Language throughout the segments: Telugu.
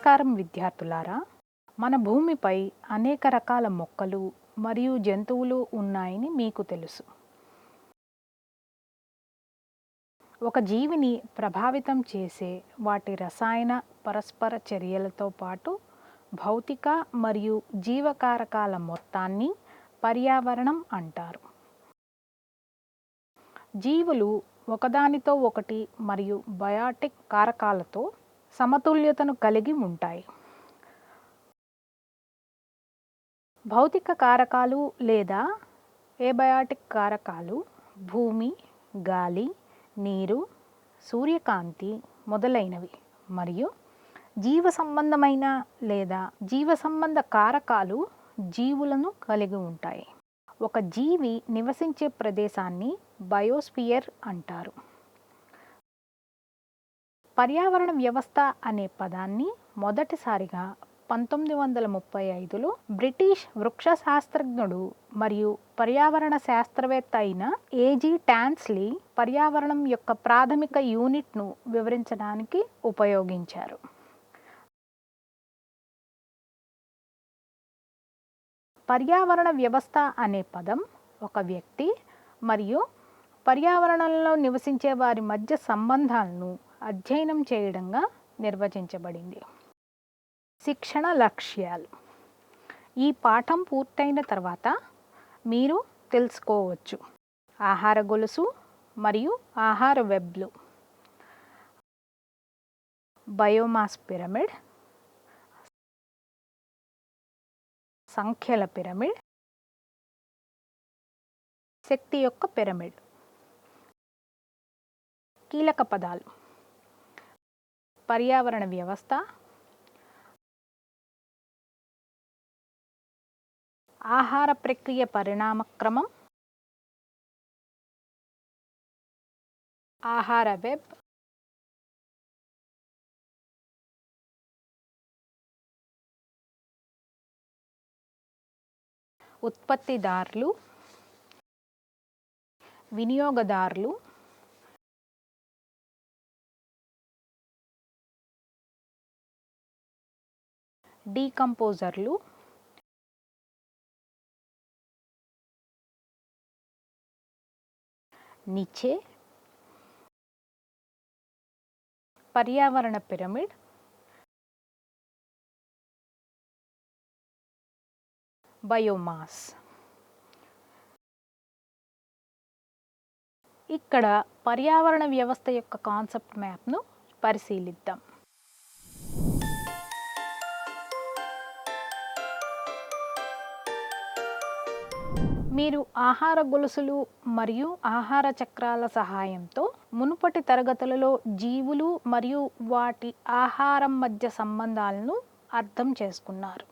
నమస్కారం విద్యార్థులారా. మన భూమిపై అనేక రకాల మొక్కలు మరియు జంతువులు ఉన్నాయని మీకు తెలుసు. ఒక జీవిని ప్రభావితం చేసే వాటి రసాయన పరస్పర చర్యలతో పాటు భౌతిక మరియు జీవకారకాల మొత్తాన్ని పర్యావరణం అంటారు. జీవులు ఒకదానితో ఒకటి మరియు బయాటిక్ కారకాలతో సమతుల్యతను కలిగి ఉంటాయి. భౌతిక కారకాలు లేదా ఏబయాటిక్ కారకాలు భూమి, గాలి, నీరు, సూర్యకాంతి మొదలైనవి మరియు జీవ సంబంధమైన లేదా జీవ సంబంధ కారకాలు జీవులను కలిగి ఉంటాయి. ఒక జీవి నివసించే ప్రదేశాన్ని బయోస్ఫియర్ అంటారు. పర్యావరణ వ్యవస్థ అనే పదాన్ని మొదటిసారిగా 1935లో బ్రిటిష్ వృక్ష శాస్త్రజ్ఞుడు మరియు పర్యావరణ శాస్త్రవేత్త అయిన ఏజీ టాన్స్లీ పర్యావరణం యొక్క ప్రాథమిక యూనిట్ను వివరించడానికి ఉపయోగించారు. పర్యావరణ వ్యవస్థ అనే పదం ఒక వ్యక్తి మరియు పర్యావరణంలో నివసించే వారి మధ్య సంబంధాలను అధ్యయనం చేయడంగా నిర్వచించబడింది. శిక్షణ లక్ష్యాలు. ఈ పాఠం పూర్తయిన తర్వాత మీరు తెలుసుకోవచ్చు: ఆహార గొలుసు మరియు ఆహార వెబ్లు, బయోమాస్ పిరమిడ్, సంఖ్యల పిరమిడ్, శక్తి యొక్క పిరమిడ్. కీలక పదాలు: పర్యావరణ వ్యవస్థ, ఆహార ప్రక్రియ పరిణామక్రమం, ఆహార వెబ్, ఉత్పత్తిదారులు, వినియోగదారులు, డీకంపోజర్లు, నిచే, పర్యావరణ పిరమిడ్, బయోమాస్. ఇక్కడ పర్యావరణ వ్యవస్థ యొక్క కాన్సెప్ట్ మ్యాప్ను పరిశీలిద్దాం. మీరు ఆహార గొలుసులు మరియు ఆహార చక్రాల సహాయంతో మునుపటి తరగతులలో జీవులు మరియు వాటి ఆహారం మధ్య సంబంధాలను అర్థం చేసుకున్నారు.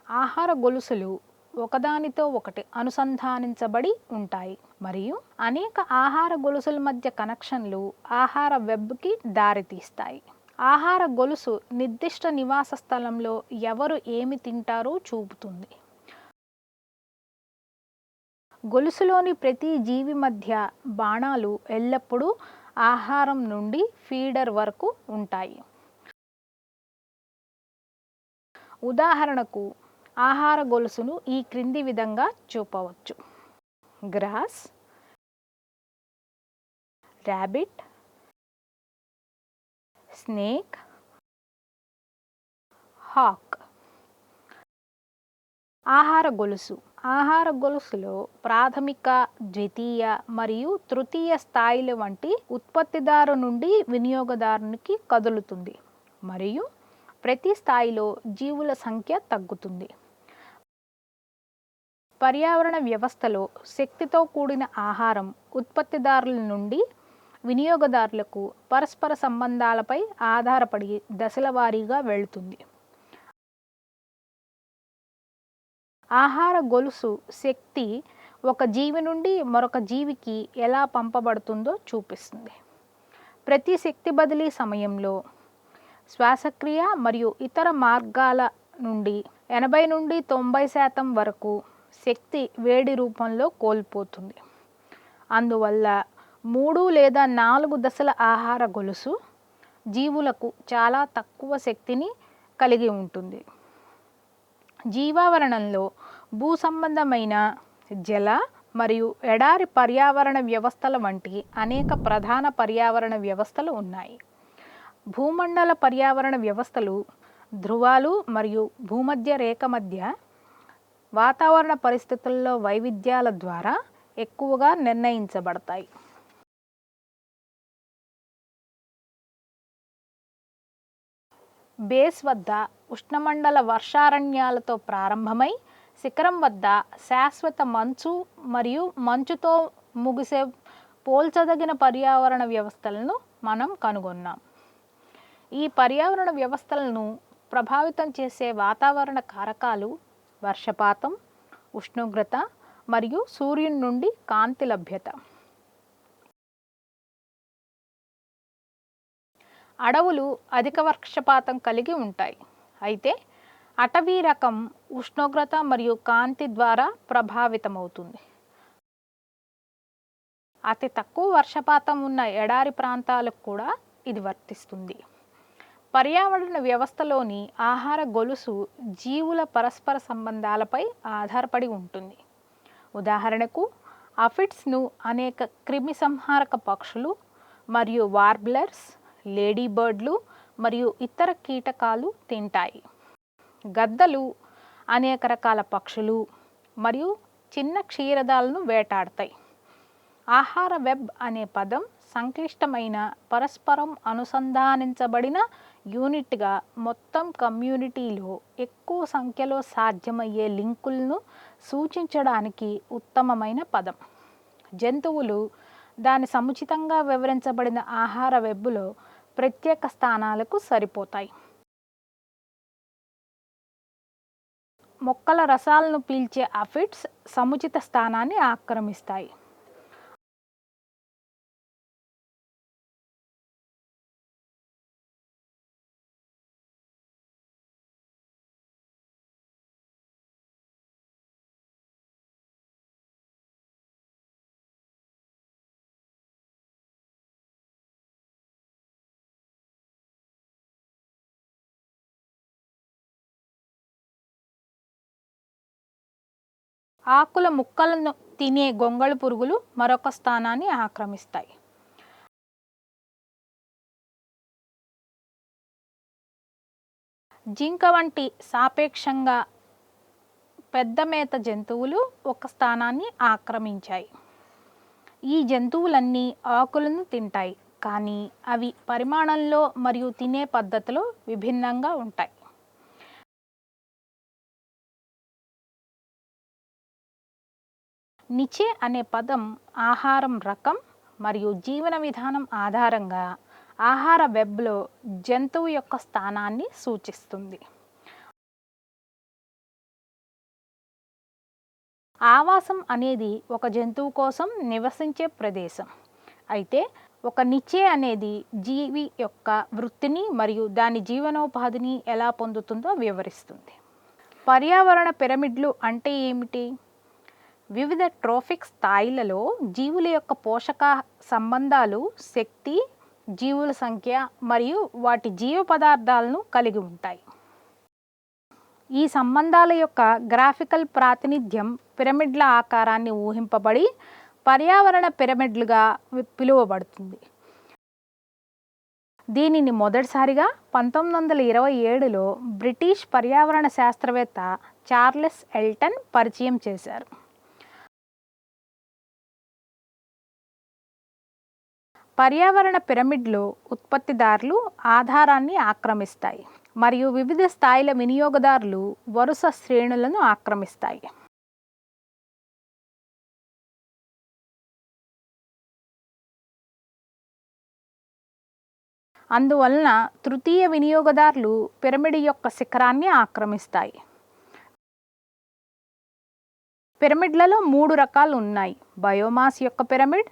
ఆహార గొలుసులు ఒకదానితో ఒకటి అనుసంధానించబడి ఉంటాయి మరియు అనేక ఆహార గొలుసుల మధ్య కనెక్షన్లు ఆహార వెబ్కి దారితీస్తాయి. ఆహార గొలుసు నిర్దిష్ట నివాస స్థలంలో ఎవరు ఏమి తింటారో చూపుతుంది. గొలుసులోని ప్రతి జీవి మధ్య బాణాలు ఎల్లప్పుడూ ఆహారం నుండి ఫీడర్ వరకు ఉంటాయి. ఉదాహరణకు ఆహార గొలుసును ఈ క్రింది విధంగా చూపవచ్చు: గ్రాస్, ర్యాబిట్, స్నేక్, హాక్. ఆహార గొలుసు. ఆహార గొలుసులో ప్రాథమిక, ద్వితీయ మరియు తృతీయ స్థాయిల వంటి ఉత్పత్తిదారు నుండి వినియోగదారునికి కదులుతుంది మరియు ప్రతి స్థాయిలో జీవుల సంఖ్య తగ్గుతుంది. పర్యావరణ వ్యవస్థలో శక్తితో కూడిన ఆహారం ఉత్పత్తిదారుల నుండి వినియోగదారులకు పరస్పర సంబంధాలపై ఆధారపడి దశల వారీగా వెళుతుంది. ఆహార గొలుసు శక్తి ఒక జీవి నుండి మరొక జీవికి ఎలా పంపబడుతుందో చూపిస్తుంది. ప్రతి శక్తి బదిలీ సమయంలో శ్వాసక్రియ మరియు ఇతర మార్గాల నుండి 80 నుండి 90% వరకు శక్తి వేడి రూపంలో కోల్పోతుంది. అందువల్ల 3 లేదా 4 దశల ఆహార గొలుసు జీవులకు చాలా తక్కువ శక్తిని కలిగి ఉంటుంది. జీవావరణంలో భూ సంబంధమైన జల మరియు ఎడారి పర్యావరణ వ్యవస్థల వంటి అనేక ప్రధాన పర్యావరణ వ్యవస్థలు ఉన్నాయి. భూమండల పర్యావరణ వ్యవస్థలు ధ్రువాలు మరియు భూమధ్య రేఖ మధ్య వాతావరణ పరిస్థితుల్లో వైవిధ్యాల ద్వారా ఎక్కువగా నిర్ణయించబడతాయి. బేస్ వద్ద ఉష్ణమండల వర్షారణ్యాలతో ప్రారంభమై శిఖరం వద్ద శాశ్వత మంచు మరియు మంచుతో ముగిసే పోల్చదగిన పర్యావరణ వ్యవస్థలను మనం కనుగొన్నాం. ఈ పర్యావరణ వ్యవస్థలను ప్రభావితం చేసే వాతావరణ కారకాలు వర్షపాతం, ఉష్ణోగ్రత మరియు సూర్యుని నుండి కాంతి లభ్యత. అడవులు అధిక వర్షపాతం కలిగి ఉంటాయి, అయితే అటవీ రకం ఉష్ణోగ్రత మరియు కాంతి ద్వారా ప్రభావితమవుతుంది. అతి తక్కువ వర్షపాతం ఉన్న ఎడారి ప్రాంతాలకు కూడా ఇది వర్తిస్తుంది. పర్యావరణ వ్యవస్థలోని ఆహార గొలుసు జీవుల పరస్పర సంబంధాలపై ఆధారపడి ఉంటుంది. ఉదాహరణకు అఫిడ్స్ను అనేక క్రిమి సంహారక పక్షులు మరియు వార్బ్లర్స్, లేడీ బర్డ్లు మరియు ఇతర కీటకాలు తింటాయి. గద్దలు అనేక రకాల పక్షులు మరియు చిన్న క్షీరదాలను వేటాడతాయి. ఆహార వెబ్ అనే పదం సంక్లిష్టమైన పరస్పరం అనుసంధానించబడిన యూనిట్గా మొత్తం కమ్యూనిటీలో ఎక్కువ సంఖ్యలో సాధ్యమయ్యే లింకులను సూచించడానికి ఉత్తమమైన పదం. జంతువులు దాని సముచితంగా వివరించబడిన ఆహార వెబ్బులో ప్రత్యేక స్థానాలకు సరిపోతాయి. మొక్కల రసాలను పీల్చే అఫిడ్స్ సముచిత స్థానాన్ని ఆక్రమిస్తాయి. ఆకుల ముక్కలను తినే గొంగళి పురుగులు మరొక స్థానాన్ని ఆక్రమిస్తాయి. జింక వంటి సాపేక్షంగా పెద్ద మేత జంతువులు ఒక స్థానాన్ని ఆక్రమించాయి. ఈ జంతువులన్నీ ఆకులను తింటాయి, కానీ అవి పరిమాణంలో మరియు తినే పద్ధతిలో విభిన్నంగా ఉంటాయి. నిచే అనే పదం ఆహారం రకం మరియు జీవన విధానం ఆధారంగా ఆహార వెబ్లో జంతువు యొక్క స్థానాన్ని సూచిస్తుంది. ఆవాసం అనేది ఒక జంతువు కోసం నివసించే ప్రదేశం, అయితే ఒక నిచే అనేది జీవి యొక్క వృత్తిని మరియు దాని జీవనోపాధిని ఎలా పొందుతుందో వివరిస్తుంది. పర్యావరణ పిరమిడ్లు అంటే ఏమిటి? వివిధ ట్రోఫిక్ స్థాయిలలో జీవుల యొక్క పోషక సంబంధాలు శక్తి, జీవుల సంఖ్య మరియు వాటి జీవ పదార్థాలను కలిగి ఉంటాయి. ఈ సంబంధాల యొక్క గ్రాఫికల్ ప్రాతినిధ్యం పిరమిడ్ల ఆకారాన్ని ఊహింపబడి పర్యావరణ పిరమిడ్లుగా పిలువబడుతుంది. దీనిని మొదటిసారిగా 1927లో బ్రిటిష్ పర్యావరణ శాస్త్రవేత్త చార్లెస్ ఎల్టన్ పరిచయం చేశారు. పర్యావరణ పిరమిడ్లు ఉత్పత్తిదారులు ఆధారాన్ని ఆక్రమిస్తాయి మరియు వివిధ స్థాయిల వినియోగదారులు వరుస శ్రేణులను ఆక్రమిస్తాయి. అందువలన తృతీయ వినియోగదారులు పిరమిడ్ యొక్క శిఖరాన్ని ఆక్రమిస్తాయి. పిరమిడ్లలో 3 రకాలు ఉన్నాయి: బయోమాస్ యొక్క పిరమిడ్,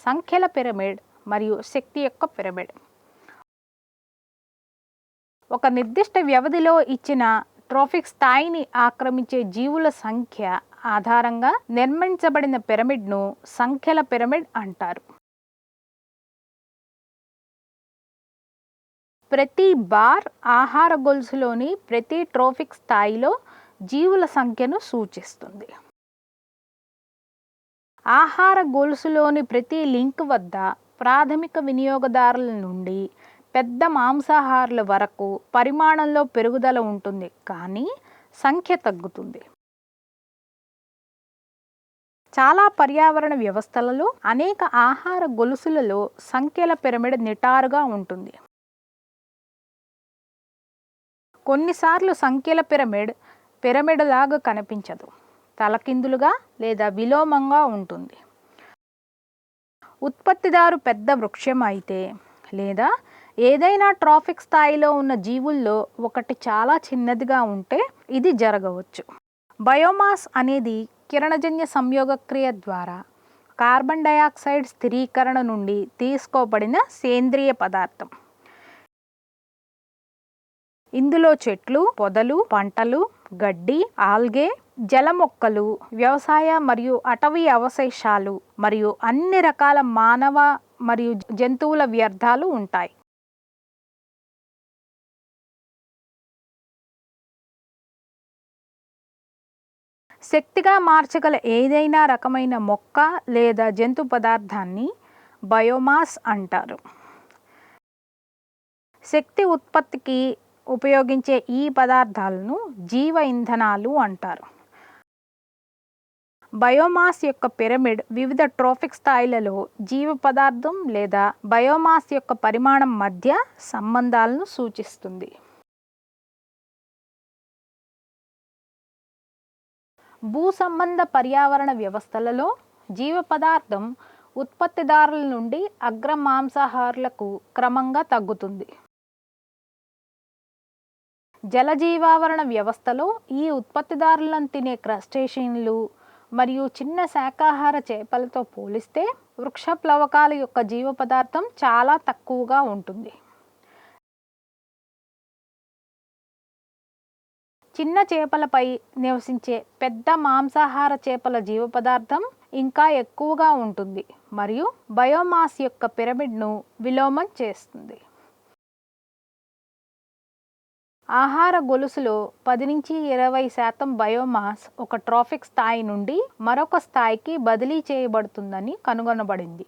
సంఖ్యల పిరమిడ్ మరియు శక్తి యొక్క పిరమిడ్. ఒక నిర్దిష్ట వ్యవధిలో ఇచ్చిన ట్రోఫిక్ స్థాయిని ఆక్రమించే జీవుల సంఖ్య ఆధారంగా నిర్మించబడిన పిరమిడ్ను సంఖ్యల పిరమిడ్ అంటారు. ప్రతి బార్ ఆహార గొలుసులోని ప్రతి ట్రోఫిక్ స్థాయిలో జీవుల సంఖ్యను సూచిస్తుంది. ఆహార గొలుసులోని ప్రతి లింక్ వద్ద ప్రాథమిక వినియోగదారుల నుండి పెద్ద మాంసాహారుల వరకు పరిమాణంలో పెరుగుదల ఉంటుంది, కానీ సంఖ్య తగ్గుతుంది. చాలా పర్యావరణ వ్యవస్థలలో అనేక ఆహార గొలుసులలో సంఖ్యల పిరమిడ్ నిటారుగా ఉంటుంది. కొన్నిసార్లు సంఖ్యల పిరమిడ్ లాగా కనిపించదు, తలకిందులుగా లేదా విలోమంగా ఉంటుంది. ఉత్పత్తిదారు పెద్ద వృక్షం అయితే లేదా ఏదైనా ట్రాఫిక్ స్థాయిలో ఉన్న జీవుల్లో ఒకటి చాలా చిన్నదిగా ఉంటే ఇది జరగవచ్చు. బయోమాస్ అనేది కిరణజన్య సంయోగక్రియ ద్వారా కార్బన్ డయాక్సైడ్ స్థిరీకరణ నుండి తీసుకోబడిన సేంద్రియ పదార్థం. ఇందులో చెట్లు, పొదలు, పంటలు, గడ్డి, ఆల్గే, జల మొక్కలు, వ్యవసాయ మరియు అటవీ అవశేషాలు మరియు అన్ని రకాల మానవ మరియు జంతువుల వ్యర్థాలు ఉంటాయి. శక్తిగా మార్చగల ఏదైనా రకమైన మొక్క లేదా జంతు పదార్థాన్ని బయోమాస్ అంటారు. శక్తి ఉత్పత్తికి ఉపయోగించే ఈ పదార్థాలను జీవ ఇంధనాలు అంటారు. బయోమాస్ యొక్క పిరమిడ్ వివిధ ట్రోఫిక్ స్థాయిలలో జీవ పదార్థం లేదా బయోమాస్ యొక్క పరిమాణం మధ్య సంబంధాలను సూచిస్తుంది. భూ సంబంధ పర్యావరణ వ్యవస్థలలో జీవ పదార్థం ఉత్పత్తిదారుల నుండి అగ్ర మాంసాహారులకు క్రమంగా తగ్గుతుంది. జలజీవావరణ వ్యవస్థలో ఈ ఉత్పత్తిదారులను తినే క్రస్టేషియన్లు మరియు చిన్న శాకాహార చేపలతో పోలిస్తే వృక్ష ప్లవకాల యొక్క జీవ పదార్థం చాలా తక్కువగా ఉంటుంది. చిన్న చేపలపై నివసించే పెద్ద మాంసాహార చేపల జీవ పదార్థం ఇంకా ఎక్కువగా ఉంటుంది మరియు బయోమాస్ యొక్క పిరమిడ్ను విలోమం చేస్తుంది. ఆహార గొలుసులో 10-20% బయోమాస్ ఒక ట్రాఫిక్ స్థాయి నుండి మరొక స్థాయికి బదిలీ చేయబడుతుందని కనుగొనబడింది.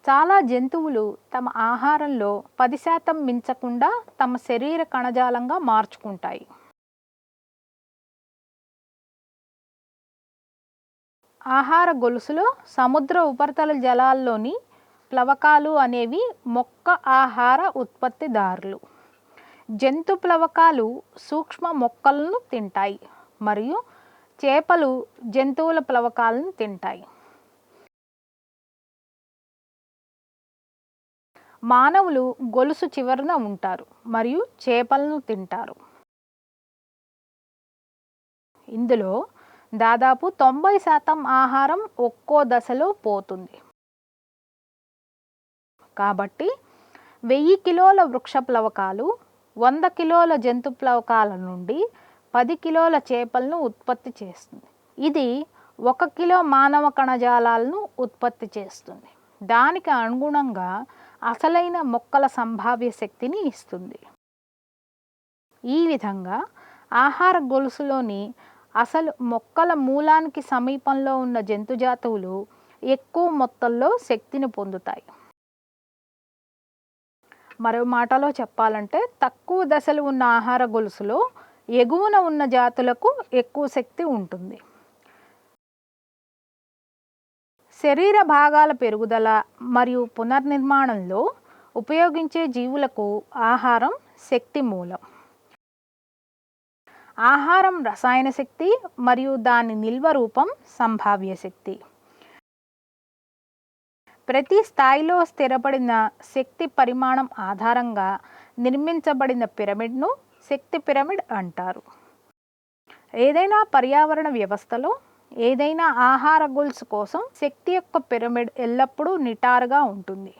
చాలా జంతువులు తమ ఆహారంలో 10% మించకుండా తమ శరీర కణజాలంగా మార్చుకుంటాయి. ఆహార గొలుసులో సముద్ర ఉపరితల జలాల్లోని ప్లవకాలు అనేవి మొక్క ఆహార ఉత్పత్తిదారులు. జంతు ప్లవకాలు సూక్ష్మ మొక్కలను తింటాయి మరియు చేపలు జంతువుల ప్లవకాలను తింటాయి. మానవులు గొలుసు చివరన ఉంటారు మరియు చేపలను తింటారు. ఇందులో దాదాపు 90% ఆహారం ఒక్కో దశలో పోతుంది. కాబట్టి 1000 కిలోల వృక్ష ప్లవకాలు 100 కిలోల జంతు ప్లవకాల నుండి 10 కిలోల చేపలను ఉత్పత్తి చేస్తుంది. ఇది 1 కిలో మానవ కణజాలాలను ఉత్పత్తి చేస్తుంది. దానికి అనుగుణంగా అసలైన మొక్కల సంభావ్య శక్తిని ఇస్తుంది. ఈ విధంగా ఆహార గొలుసులోని అసలు మొక్కల మూలానికి సమీపంలో ఉన్న జంతుజాతువులు ఎక్కువ మొత్తంలో శక్తిని పొందుతాయి. మరో మాటలో చెప్పాలంటే తక్కువ దశలు ఉన్న ఆహార గొలుసులో ఎగువన ఉన్న జాతులకు ఎక్కువ శక్తి ఉంటుంది. శరీర భాగాల పెరుగుదల మరియు పునర్నిర్మాణంలో ఉపయోగించే జీవులకు ఆహారం శక్తి మూలం. ఆహారం రసాయన శక్తి మరియు దాని నిల్వ రూపం సంభావ్య శక్తి. ప్రతి స్థాయిలో స్థిరపడిన శక్తి పరిమాణం ఆధారంగా నిర్మించబడిన పిరమిడ్ను శక్తి పిరమిడ్ అంటారు. ఏదైనా పర్యావరణ వ్యవస్థలో ఏదైనా ఆహార గొలుసు కోసం శక్తి యొక్క పిరమిడ్ ఎల్లప్పుడూ నిటారుగా ఉంటుంది.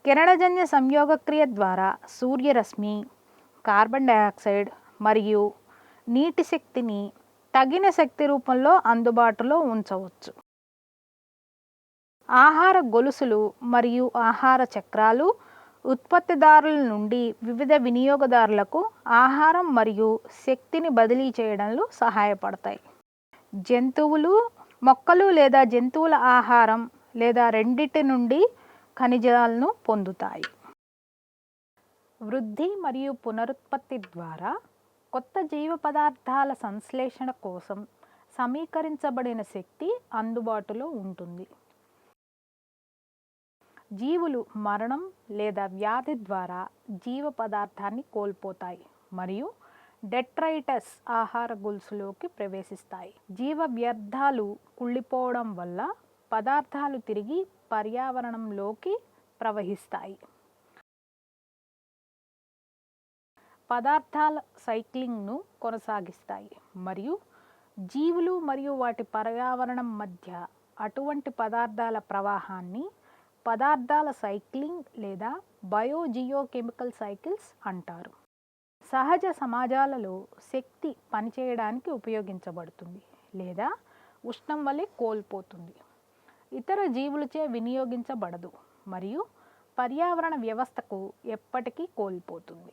కిరణజన్య సంయోగక్రియ ద్వారా సూర్యరశ్మి, కార్బన్ డయాక్సైడ్ మరియు నీటి శక్తిని తగిన శక్తి రూపంలో అందుబాటులో ఉంచవచ్చు. ఆహార గొలుసులు మరియు ఆహార చక్రాలు ఉత్పత్తిదారుల నుండి వివిధ వినియోగదారులకు ఆహారం మరియు శక్తిని బదిలీ చేయడంలో సహాయపడతాయి. జంతువులు, మొక్కలు లేదా జంతువుల ఆహారం లేదా రెండిటి నుండి ఖనిజాలను పొందుతాయి. వృద్ధి మరియు పునరుత్పత్తి ద్వారా కొత్త జీవ పదార్థాల సంశ్లేషణ కోసం సమీకరించబడిన శక్తి అందుబాటులో ఉంటుంది. జీవులు మరణం లేదా వ్యాధి ద్వారా జీవ పదార్థాన్ని కోల్పోతాయి మరియు డెట్రైటస్ ఆహార గొలుసులోకి ప్రవేశిస్తాయి. జీవ వ్యర్థాలు కుళ్ళిపోవడం వల్ల పదార్థాలు తిరిగి పర్యావరణంలోకి ప్రవహిస్తాయి. పదార్థాల సైక్లింగ్ను కొనసాగిస్తాయి మరియు జీవులు మరియు వాటి పర్యావరణం మధ్య అటువంటి పదార్థాల ప్రవాహాన్ని పదార్థాల సైక్లింగ్ లేదా బయోజియోకెమికల్ సైకిల్స్ అంటారు. సహజ సమాజాలలో శక్తి పనిచేయడానికి ఉపయోగించబడుతుంది లేదా ఉష్ణం వలె కోల్పోతుంది. ఇతర జీవులచే వినియోగించబడదు మరియు పర్యావరణ వ్యవస్థకు ఎప్పటికీ కోల్పోతుంది.